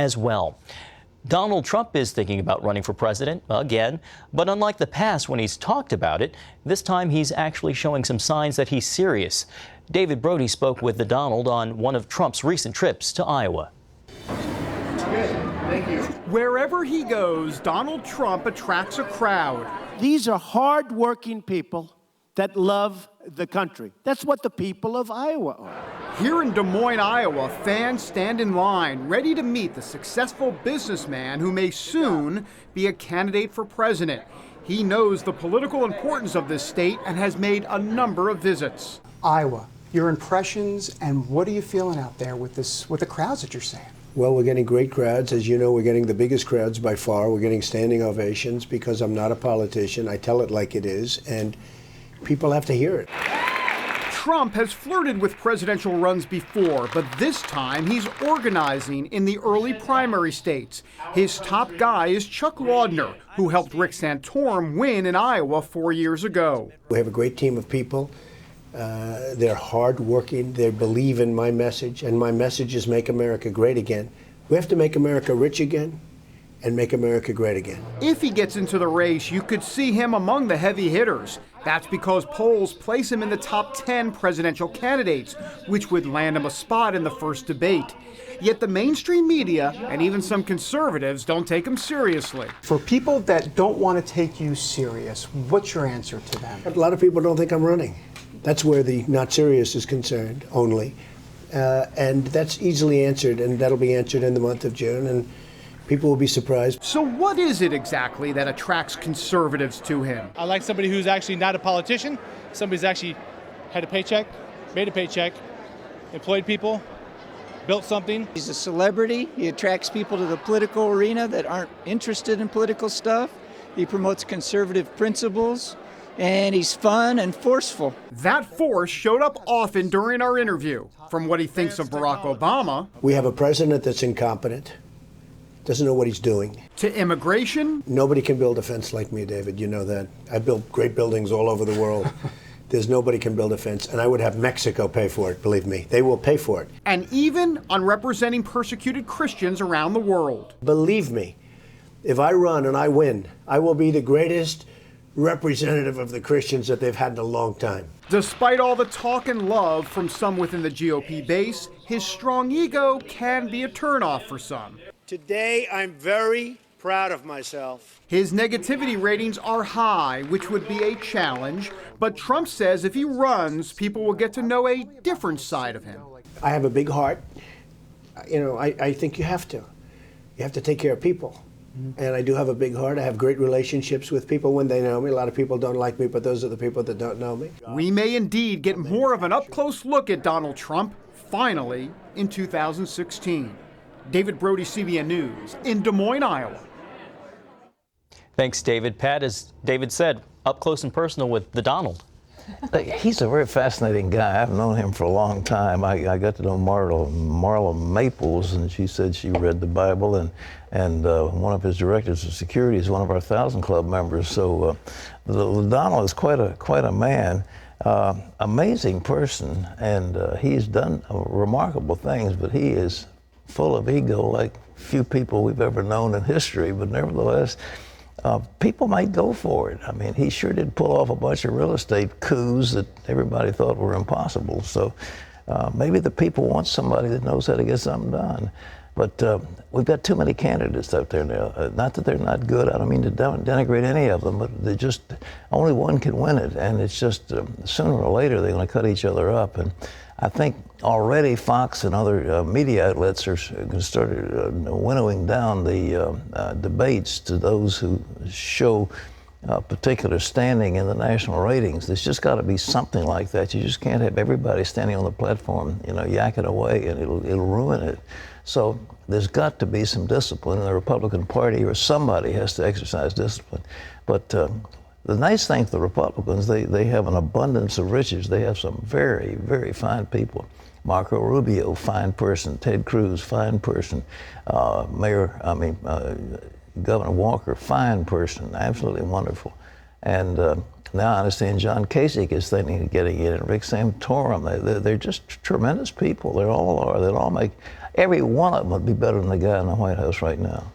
as well. Donald Trump is thinking about running for president again, but unlike the past when he's talked about it, this time he's actually showing some signs that he's serious. David Brody spoke with the Donald on one of Trump's recent trips to Iowa. Thank you. Wherever he goes, Donald Trump attracts a crowd. These are hard-working people that love the country. That's what the people of Iowa are. Here in Des Moines, Iowa, fans stand in line, ready to meet the successful businessman who may soon be a candidate for president. He knows the political importance of this state and has made a number of visits. Iowa, your impressions, and what are you feeling out there with the crowds that you're seeing? Well, we're getting great crowds. As you know, we're getting the biggest crowds by far. We're getting standing ovations because I'm not a politician. I tell it like it is, and people have to hear it. Trump has flirted with presidential runs before, but this time he's organizing in the early primary states. His top guy is Chuck Laudner, who helped Rick Santorum win in Iowa 4 years ago. We have a great team of people. They're hardworking. They believe in my message, and my message is make America great again. We have to make America rich again and make America great again. If he gets into the race, you could see him among the heavy hitters. That's because polls place him in the top 10 presidential candidates, which would land him a spot in the first debate. Yet the mainstream media and even some conservatives don't take him seriously. For people that don't want to take you serious, what's your answer to them? A lot of people don't think I'm running. That's where the not serious is concerned only. And that's easily answered, and that'll be answered in the month of June, and people will be surprised. So what is it exactly that attracts conservatives to him? I like somebody who's actually not a politician, somebody who's actually had a paycheck, made a paycheck, employed people, built something. He's a celebrity. He attracts people to the political arena that aren't interested in political stuff. He promotes conservative principles. And he's fun and forceful. That force showed up often during our interview. From what he thinks of Barack Obama. We have a president that's incompetent, doesn't know what he's doing. To immigration. Nobody can build a fence like me, David. You know that. I built great buildings all over the world. There's nobody can build a fence, and I would have Mexico pay for it, believe me. They will pay for it. And even on representing persecuted Christians around the world. Believe me, if I run and I win, I will be the greatest representative of the Christians that they've had in a long time. Despite all the talk and love from some within the GOP base, his strong ego can be a turnoff for some. Today, I'm very proud of myself. His negativity ratings are high, which would be a challenge, but Trump says if he runs, people will get to know a different side of him. I have a big heart. You know, I think you have to. You have to take care of people. And I do have a big heart. I have great relationships with people when they know me. A lot of people don't like me, but those are the people that don't know me. We may indeed get more of an up-close look at Donald Trump, finally, in 2016. David Brody, CBN News, in Des Moines, Iowa. Thanks, David. Pat, as David said, up close and personal with the Donald. He's a very fascinating guy. I've known him for a long time. I got to know Marla Maples, and she said she read the Bible, and one of his directors of security is one of our 1,000 Club members. So the Donald is quite a man, amazing person, and he's done remarkable things, but he is full of ego like few people we've ever known in history, but nevertheless, people might go for it. I mean, he sure did pull off a bunch of real estate coups that everybody thought were impossible. So maybe the people want somebody that knows how to get something done. But we've got too many candidates out there now. Not that they're not good. I don't mean to denigrate any of them, but they just, only one can win it. And it's just sooner or later they're going to cut each other up. And I think already Fox and other media outlets are going to start winnowing down the debates to those who show particular standing in the national ratings. There's just got to be something like that. You just can't have everybody standing on the platform, yakking away, and it'll ruin it. So there's got to be some discipline in the Republican Party, or somebody has to exercise discipline. But the nice thing for the Republicans, they have an abundance of riches. They have some very, very fine people. Marco Rubio, fine person. Ted Cruz, fine person. Governor Walker, fine person, absolutely wonderful. And now I understand John Kasich is thinking of getting in, and Rick Santorum. They're just tremendous people. They all are. They all make every one of them would be better than the guy in the White House right now.